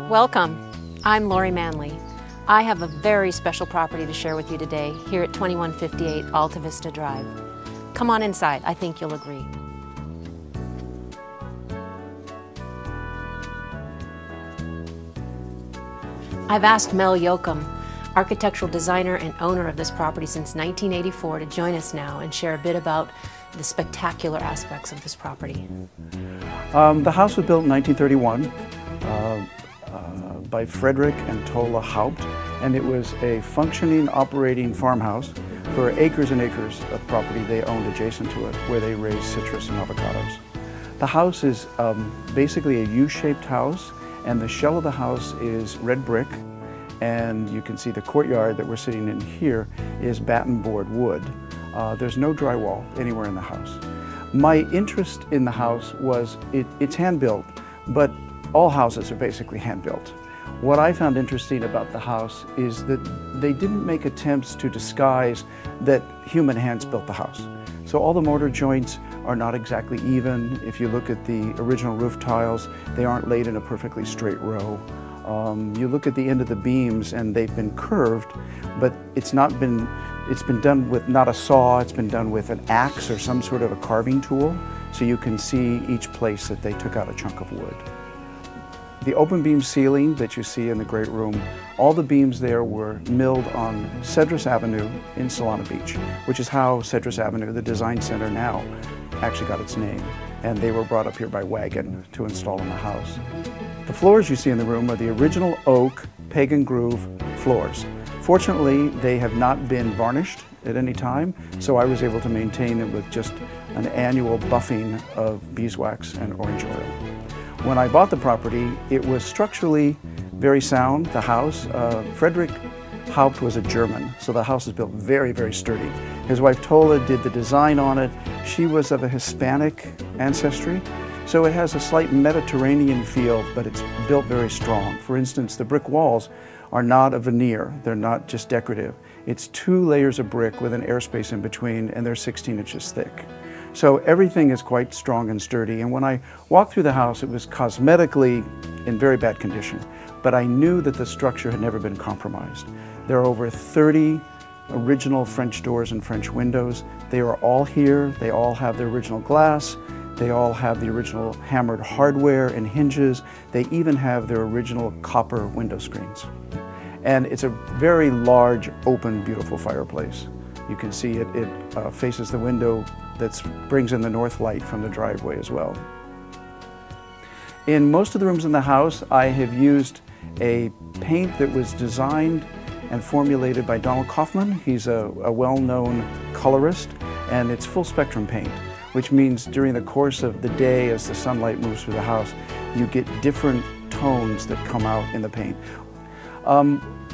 Welcome. I'm Laurie Manley. I have a very special property to share with you today here at 2158 Alta Vista Drive. Come on inside, I think you'll agree. I've asked Mel Yoakum, architectural designer and owner of this property since 1984, to join us now and share a bit about the spectacular aspects of this property. The house was built in 1931 by Frederick and Tola Haupt, and it was a functioning, operating farmhouse for acres and acres of property they owned adjacent to it, where they raised citrus and avocados. The house is basically a U-shaped house, and the shell of the house is red brick, and you can see the courtyard that we're sitting in here is batten board wood. There's no drywall anywhere in the house. My interest in the house was it's hand-built, but all houses are basically hand-built. What I found interesting about the house is that they didn't make attempts to disguise that human hands built the house. So all the mortar joints are not exactly even. If you look at the original roof tiles, they aren't laid in a perfectly straight row. You look at the end of the beams and they've been curved, but it's been done with not a saw, it's been done with an axe or some sort of a carving tool, so you can see each place that they took out a chunk of wood. The open beam ceiling that you see in the great room, all the beams there were milled on Cedrus Avenue in Solana Beach, which is how Cedrus Avenue, the design center now, actually got its name. And they were brought up here by wagon to install in the house. The floors you see in the room are the original oak pagan groove floors. Fortunately, they have not been varnished at any time, so I was able to maintain them with just an annual buffing of beeswax and orange oil. When I bought the property, it was structurally very sound, the house. Frederick Haupt was a German, so the house is built very, very sturdy. His wife Tola did the design on it. She was of a Hispanic ancestry, so it has a slight Mediterranean feel, but it's built very strong. For instance, the brick walls are not a veneer. They're not just decorative. It's 2 layers of brick with an airspace in between, and they're 16 inches thick. So everything is quite strong and sturdy. And when I walked through the house, it was cosmetically in very bad condition, but I knew that the structure had never been compromised. There are over 30 original French doors and French windows. They are all here. They all have the original glass. They all have the original hammered hardware and hinges. They even have their original copper window screens. And it's a very large, open, beautiful fireplace. You can see it faces the window that brings in the north light from the driveway as well. In most of the rooms in the house, I have used a paint that was designed and formulated by Donald Kaufman. He's a well-known colorist, and it's full spectrum paint, which means during the course of the day, as the sunlight moves through the house, you get different tones that come out in the paint.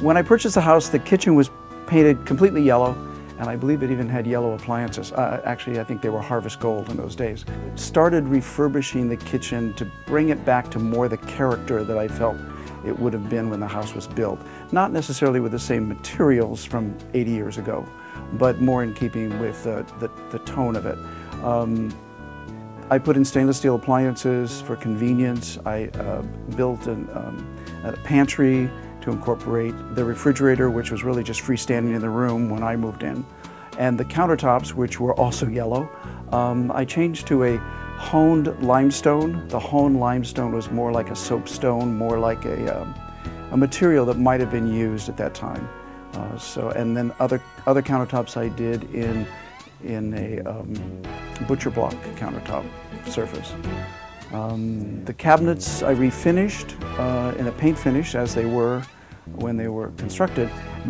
When I purchased the house, the kitchen was painted completely yellow, and I believe it even had yellow appliances. Actually, I think they were harvest gold in those days. Started refurbishing the kitchen to bring it back to more the character that I felt it would have been when the house was built. Not necessarily with the same materials from 80 years ago, but more in keeping with the tone of it. I put in stainless steel appliances for convenience. I built a pantry to incorporate the refrigerator, which was really just freestanding in the room when I moved in. And the countertops, which were also yellow, I changed to a honed limestone. The honed limestone was more like a soapstone, more like a material that might have been used at that time. And then other countertops I did in a butcher block countertop surface. The cabinets I refinished in a paint finish as they were when they were constructed,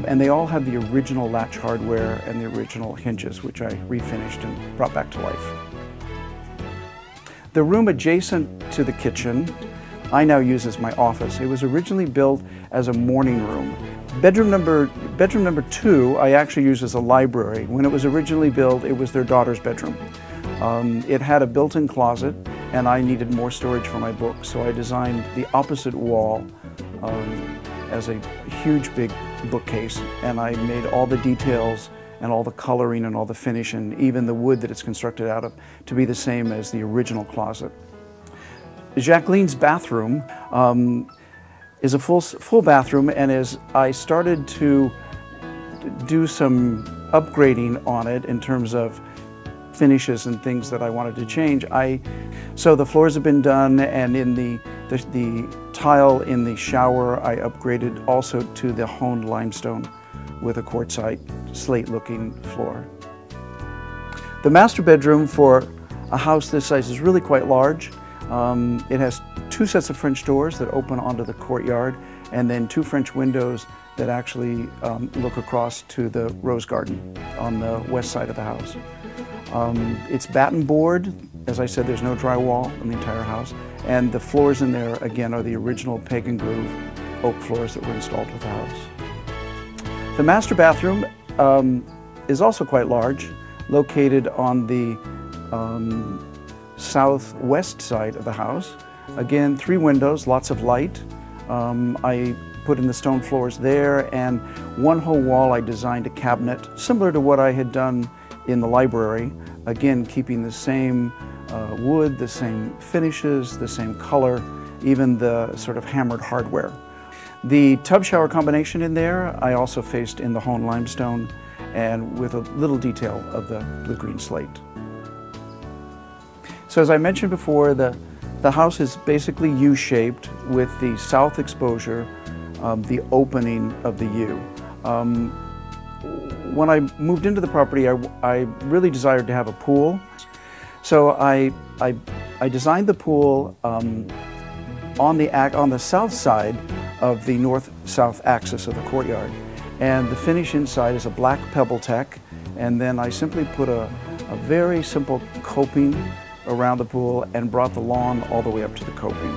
and they all have the original latch hardware and the original hinges, which I refinished and brought back to life. The room adjacent to the kitchen I now use as my office. It was originally built as a morning room. Bedroom number 2 I actually used as a library. When it was originally built, it was their daughter's bedroom. It had a built-in closet, and I needed more storage for my books, so I designed the opposite wall as a huge big bookcase, and I made all the details and all the coloring and all the finish and even the wood that it's constructed out of to be the same as the original closet. Jacqueline's bathroom, is a full bathroom, and as I started to do some upgrading on it in terms of finishes and things that I wanted to change, so the floors have been done, and in the tile in the shower I upgraded also to the honed limestone with a quartzite slate-looking floor. The master bedroom for a house this size is really quite large. It has 2 sets of French doors that open onto the courtyard, and then 2 French windows that actually look across to the rose garden on the west side of the house. It's batten board. As I said, there's no drywall in the entire house, and the floors in there again are the original peg and groove oak floors that were installed with the house. The master bathroom is also quite large, located on the southwest side of the house. Again, 3 windows, lots of light. I put in the stone floors there, and one whole wall I designed a cabinet similar to what I had done in the library, again keeping the same wood, the same finishes, the same color, even the sort of hammered hardware. The tub shower combination in there I also faced in the honed limestone and with a little detail of the blue-green slate. So as I mentioned before, the house is basically U-shaped with the south exposure, the opening of the U. When I moved into the property, I really desired to have a pool. So I designed the pool on the south side of the north-south axis of the courtyard. And the finish inside is a black pebble tech, and then I simply put a very simple coping around the pool and brought the lawn all the way up to the coping.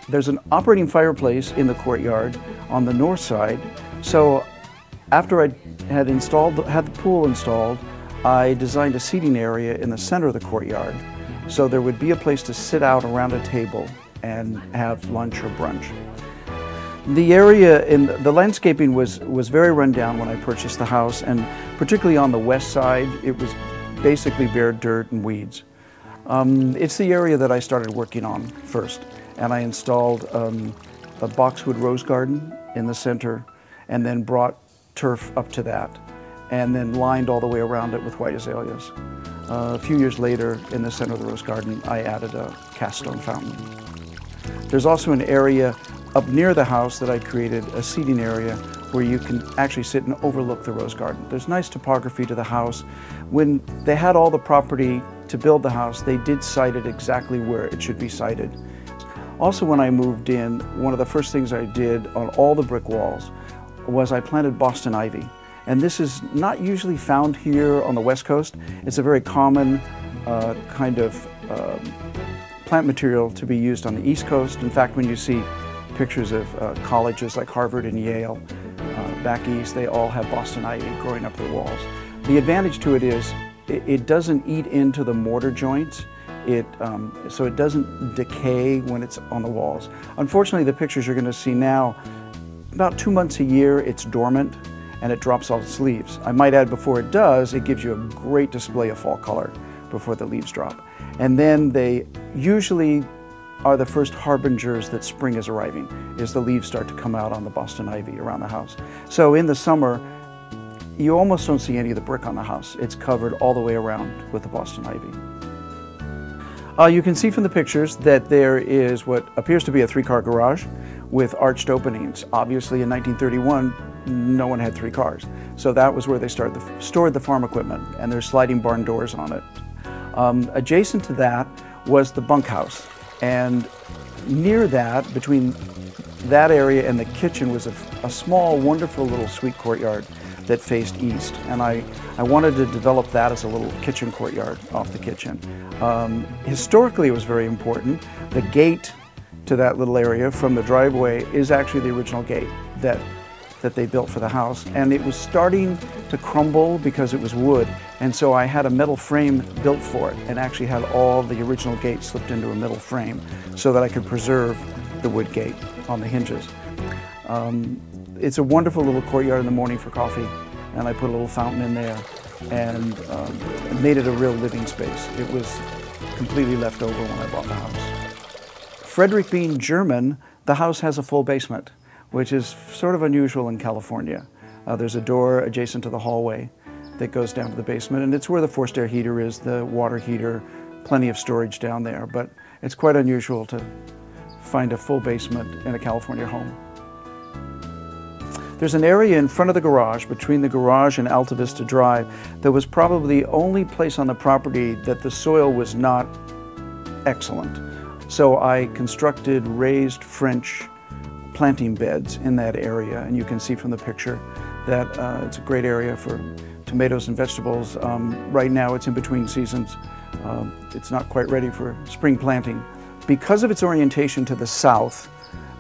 There's an operating fireplace in the courtyard on the north side. So after I had the pool installed, I designed a seating area in the center of the courtyard, so there would be a place to sit out around a table and have lunch or brunch. The area in the landscaping was very run down when I purchased the house, and particularly on the west side, it was basically bare dirt and weeds. It's the area that I started working on first, and I installed a boxwood rose garden in the center, and then brought turf up to that, and then lined all the way around it with white azaleas. A few years later, in the center of the rose garden, I added a cast stone fountain. There's also an area up near the house that I created, a seating area where you can actually sit and overlook the rose garden. There's nice topography to the house. When they had all the property to build the house, they did site it exactly where it should be sited. Also, when I moved in, one of the first things I did on all the brick walls was I planted Boston ivy. And this is not usually found here on the West Coast. It's a very common kind of plant material to be used on the East Coast. In fact, when you see pictures of colleges like Harvard and Yale back east, they all have Boston ivy growing up their walls. The advantage to it is it doesn't eat into the mortar joints. So it doesn't decay when it's on the walls. Unfortunately, the pictures you're going to see now, about 2 months a year, it's dormant and it drops all its leaves. I might add, before it does, it gives you a great display of fall color before the leaves drop. And then they usually are the first harbingers that spring is arriving, is the leaves start to come out on the Boston ivy around the house. So in the summer, you almost don't see any of the brick on the house. It's covered all the way around with the Boston ivy. You can see from the pictures that there is what appears to be a 3-car garage with arched openings. Obviously, in 1931, no one had 3 cars. So that was where they stored the farm equipment, and there's sliding barn doors on it. Adjacent to that was the bunkhouse, and near that, between that area and the kitchen, was a small, wonderful little sweet courtyard that faced east, and I wanted to develop that as a little kitchen courtyard off the kitchen. Historically, it was very important. The gate to that little area from the driveway is actually the original gate that they built for the house, and it was starting to crumble because it was wood, and so I had a metal frame built for it and actually had all the original gate slipped into a metal frame so that I could preserve the wood gate on the hinges. It's a wonderful little courtyard in the morning for coffee, and I put a little fountain in there and made it a real living space. It was completely left over when I bought the house. Frederick being German, The house has a full basement, which is sort of unusual in California. There's a door adjacent to the hallway that goes down to the basement, and it's where the forced air heater is, the water heater, plenty of storage down there. But it's quite unusual to find a full basement in a California home. There's an area in front of the garage, between the garage and Alta Vista Drive, that was probably the only place on the property that the soil was not excellent. So I constructed raised French planting beds in that area, and you can see from the picture that it's a great area for tomatoes and vegetables. Right now it's in between seasons. It's not quite ready for spring planting. Because of its orientation to the south,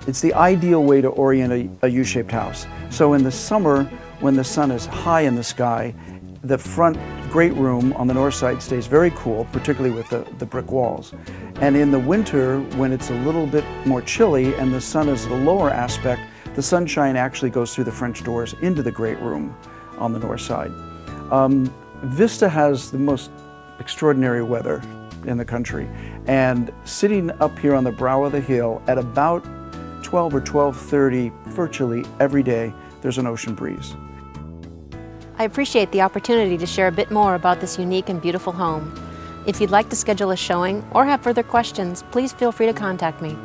it's the ideal way to orient a U-shaped house. So in the summer, when the sun is high in the sky, the front great room on the north side stays very cool, particularly with the brick walls. And in the winter, when it's a little bit more chilly and the sun is the lower aspect, the sunshine actually goes through the French doors into the great room on the north side. Vista has the most extraordinary weather in the country. And sitting up here on the brow of the hill at about 12 or 12:30, virtually every day, there's an ocean breeze. I appreciate the opportunity to share a bit more about this unique and beautiful home. If you'd like to schedule a showing or have further questions, please feel free to contact me.